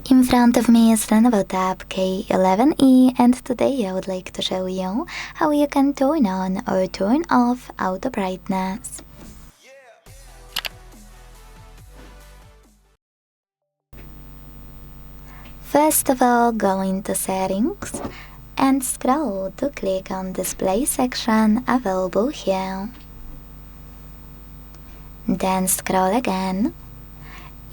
In front of me is LENOVO Tab K11E, and today I would like to show you how you can turn on or turn off auto brightness. First of all, go into Settings and scroll to click on Display section available here. Then scroll again.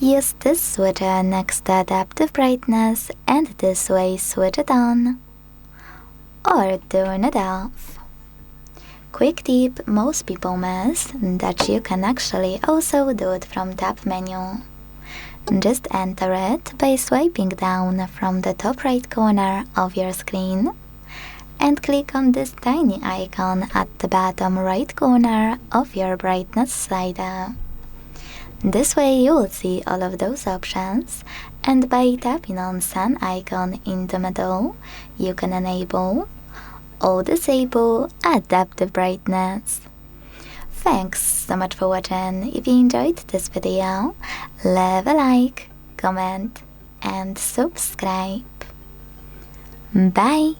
Use this switcher next to Adaptive Brightness and this way switch it on or turn it off. Quick tip most people miss, that you can actually also do it from Tab menu. Just enter it by swiping down from the top right corner of your screen and click on this tiny icon at the bottom right corner of your brightness slider. This way you will see all of those options, and by tapping on sun icon in the middle, you can enable or disable adaptive brightness. Thanks so much for watching. If you enjoyed this video, leave a like, comment and subscribe. Bye!